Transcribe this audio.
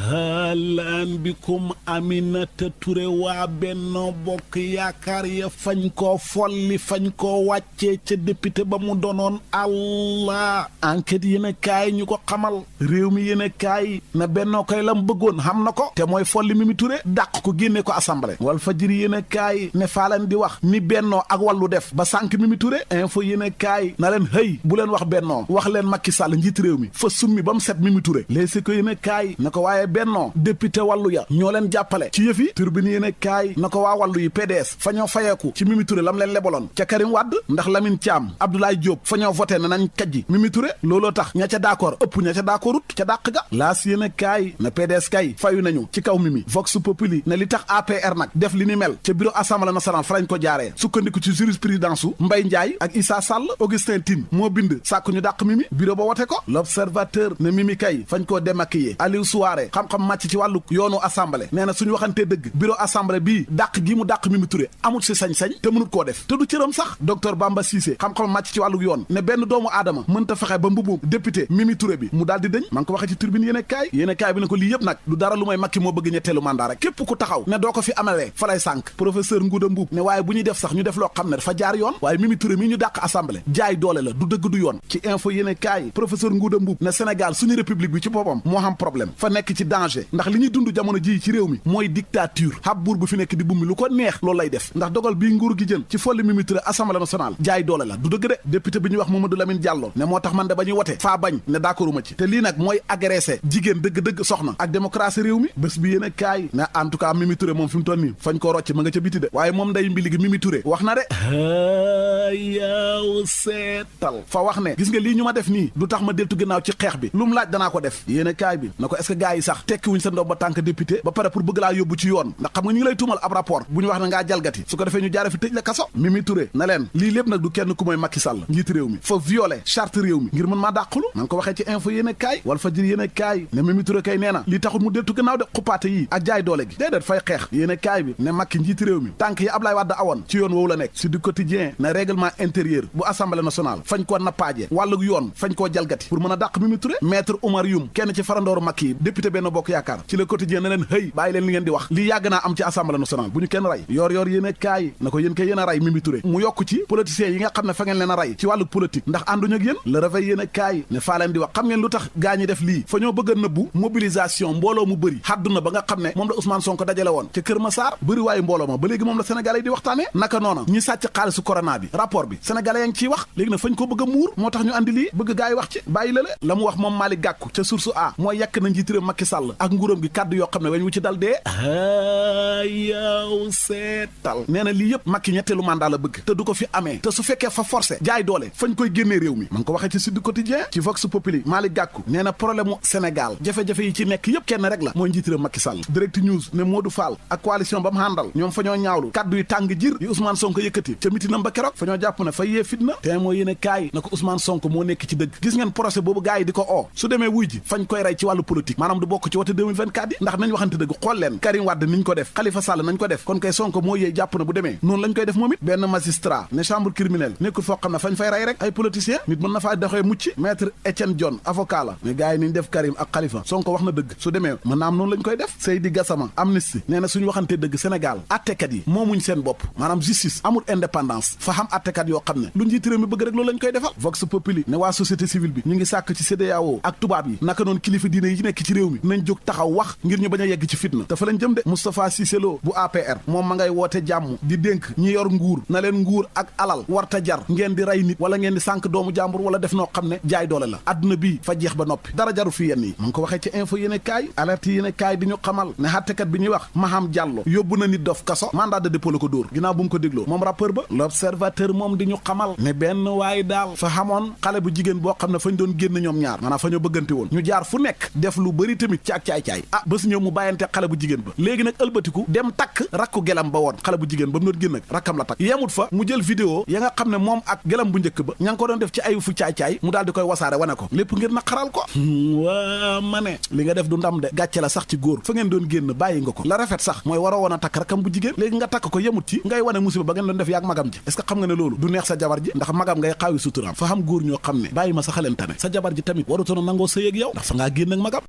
halaan bikum Aminata Touré waa Benno Bokk Yaakaar ya fañ koo folli fañ koo wàccee ca député ba mu doonoon allah enquête yéen a kaay ñu ko xamal réew mi yéen a kaay na Benno koy lam bëggoon xam na ko te mooy folli Mimi Touré dàq ko génne ko assemblée Walf Fadjri yéen a kaay ne faa leen di wax ni Benno ak wàllu def ba sànk Mimi Touré info yéen a kaay na leen hëy bu leen wax Benno wax leen Macky Sall njiit réew mi fa summi ba mu set Mimi Touré léegi ko yéen a kaay na ko waaye Benno député wàllu ya ñoo leen jàppale ci yëf yi turbine yéen a kaay na ko waa wàllu yi PDS fa ñoo fayeeku ci Mimi Touré lam leen lebaloon ca Karim Wade ndax Lamine Thiam Abdoulaye Diop fa ñoo voté ne nañ kajji Mimi Touré looloo tax ña ca d'accord ëpp ña ca d'accordut ca dàq ga laas yéen a kaay na PDS kay fayu nañu ci kaw Mimi Vox Populi ne li tax APR nag def li ni mel ca bureau assemblée nationale fa lañ ko jaaree sukkandiku ci jurisprudence su Mbaye Ndiaye ak Issa Sall Augustin Tine moo bind sàkku ñu dàq Mimi bureau ba wote ko l'observateur ne Mimi kay fañ koo démaquillé Aliou Souaré xam-xam màcc ci wàllu yoonu assemblée nee na suñu waxantee dëgg bureau assemblée bii dàq gi mu dàq Mimi Touré amul si sañ-sañ te mënut koo def te du cëram sax docteur Bamba Cissé xam-xam màcc ci wàllu yoon ne benn doomu aadama mënta fexe ba mbubu député Mimi Touré bi mu daal di dëñ maa ngi ko waxee ci turbine yéen a kaay bi ne ko lii yëpp nag du dara lu may Macky moo bëgg ñetteelu mandat rek képp ku taxaw ne doo ko fi amalee fa lay sànk professeur Ngouda Mboup ne waaye bu ñuy def sax ñu def loo xam ne dafa jaar yoon waaye Mimi Touré mii ñu dàq assemblée jaay doole la du dëgg du yoon ci info yéen a kaay professeur Ngouda Mboup ne Sénégal suñu république bi ci boppam moo xam problème fa nekk ci danger ndax li ñuy dund jamono ji ci réew mi mooy dictature xab buur bu fi nekk di bummi lu ko neex loolu lay def ndax dogal bii nguur gi jël ci folli Mimi Touré assemblée nationale jaay doole la du dëgg de député bi ñuy wax Mamadou Lamine Diallo ne moo tax man de ba ñuy wote faa bañ ne d'accorduma ci te lii nag mooy agressé jigéen dëgg-dëgg soxna ak démocratie réew mi bés bi yéen a kaay ne en tout cas Mimi Touré moom fi mu toll nii fañ ko rocc ma nga ca biti de waaye moom nday mbili gi Mimi Touré wax na de yaw seetal fa wax ne gis nga lii ñu ma def nii du tax ma deltu ginnaaw ci xeex bi lu mu laaj danaa ko def yéen a kaay bi na ko est-ce que gars yi sax tekkiwuñ sa ndoom ba tànk député ba pare pour bëgg laa yóbbu ci yoon ndax xam nga ñu ngi lay tuumal ab rapport bu ñu wax ne ngaa jalgati su ko defee ñu jaare fi tëj la kaso Mimi Touré na leen lii lépp nag du kenn ku mooy Macky Sall njiit réew mi fa violé charte réew mi ngir mën maa dàqulu na nga ko waxee ci info yéen a kaay Walf Fadjri yéen a kaay ne Mimi Touré kay nee na lii taxul mu deltu ginnaaw de xupaate yi ak jaay doole gi déedéet fay xeex yéen a kaay bi ne Macky njiit réew mi tànk yi Ablaye Wade awoon ci yoon woowu la nekk si du quotidien ne règlement intérieur bu assemblée nationale fañ koo nappaaje wàllug yoon fañ koo jalgati pour mën a dàq Mimi Touré maître Oumar Youm kenn ci farandooru Macky yi député Benno Bokk Yaakaar ci le quotidien ne leen hëy bàyyi leen li ngeen di wax lii yàgg naa am ci assemblée nationale bu ñu kenn rey yoor yéen a kaay na ko yéen kay yéen a rey Mimi Touré mu yokk ci politiciens yi nga xam ne fa ngeen leen a rey ci wàllug politique ndax ànduñu ak yéen le réveil yéen a kaay ne faa leen di wax xam ngeen lu tax gaa ñi def lii fa ñoo bëgg a nëbbu mobilisation mbooloo mu bëri xadduna ba nga xam ne moom la Ousmane Sonko dajale woon ca Kër Massar bëri waayu mbooloo ma ba léegi moom la sénégalais yi di waxtaane naka noona ñi sàcc xaalisu corona bi rapport bi sénégalais yaa ngi ciy wax léegi nag fañ ko bëgg a muur moo tax ñu andi lii bëgg gaa yi wax ci bàyyi la mu wax moom Malick Gakou ca source a mooy yàkk na njiit réew Macky Sall ak nguuram gi kàddu yoo xam ne wañ wu ci dal dee yow seetal nee na lii yëpp Macky ñetteelu mandat la bëgg te du ko fi amee te su fekkee fa forcé jaay doole fañ koy génnee réew mi ma ngi ko waxee ci Sud Quotidien ci Vox Populi Malick Gakou nee na problème mu Sénégal jafe-jafe yi ci nekk yëpp kenn rek la mooy njiit réew Macky Sall Direct News ne Modou Fall ak coalition ba mu àndal ñoom fa ñoo ñaawlu kàddu yi tàng jir yi Ousmane Sonko yëkkati ca mitinam ba keroog fa ñoo jàpp ne fa yee fitna te moo yéene kaay na ko Ousmane Sonko moo nekk ci dëgg gis ngeen procès boobu gars yi di ko oo su demee wuy ji fañ koy rey ci wàllu politique maanaam du bokk ci wote 2024 yi ndax nañ waxante dëgg xool leen Karim Wade niñ ko def Khalifa Sall nañ ko def kon kay Sonko moo yee jàpp na bu demee noonu lañ koy def moom it benn magistrat ne chambre criminelle nekkul foo xam ne fañ fay rey rek ay politiciens nit mën na faa doxee mucc maître Etienne Dione avocat la mais gars yi niñ def Karim ak Khalifa Sonko wax na dëgg su demee mën naa am noonu lañ koy def Seydi Gassama Amnesty nee na suñu waxante dëgg Sénégal attekat yi moomuñ seen bopp maanaam justice amul indépendance fa xam attekat yoo xam ne lu njiit réew mi bëgg rek loolu lañ koy defal Vox Populi ne waa société civile bi ñu ngi sàkk ci CEDEAO ak tubaab yi naka noonu kilifa diine yi nekk ci réew mi nañ jóg taxaw wax ngir ñu bañ a yegg ci fitna dafa lañ jëm de Moustapha Cissé Lo bu APR moom ma ngay woote jàmm di dénk ñi yor nguur na leen nguur ak alal warta jar ngeen di rey nit wala ngeen di sànk doomu jàmbur wala def noo xam ne jaay doole la adduna bii fa jeex ba noppi dara jaru fi yenn yi ma ngi ko waxee ci info yéene kaay alerte yéene kaay di ñu xamal ne xattekat bi ñuy wax Maham Diallo yóbbu na nit dof kaso mandat de dépôt la ko dóor ginnaaw bu mu ko dégloo moom rappeur ba l'observateur moom di ñu xamal ne benn waaye daal fa xamoon xale bu jigéen boo xam ne fañ doon génn ñoom ñaar maanaam fa ñoo bëggante woon ñu jaar fu nekk def lu bëri tamit ci ak caay-caay ah bés si ñëw mu bàyyante xale bu jigéen ba léegi nag ëlbatiku dem takk rakku gelam ba woon xale bu jigéen ba mu doon génn ak rakkam la takk yemut fa mu jël vidéo ya nga xam ne moom ak gelam bu njëkk ba ña ngi ko doon def ci ayu fu caay-caay mu daal di koy wasaare wane ko lépp ngir naqaral ko waa ma ne li nga def du ndam de gàcce la sax ci góor fa ngeen doon génn bàyyi nga ko la rafet sax mooy waroo woon a takk rakkam bu jigéen léegi nga takk ko yemut ci ngay wane musiba ba ngeen doon def yaag magam ji est-ce que xam nga ne loolu du neex sa jabar ji ndax magam ngay xaawi suturaam fa xam góor ñoo xam ne bàyyi ma sa xalentane sa jabar ji tamit warutoon a nangoo sëy ak yow ndax fa ngaa génn ak magam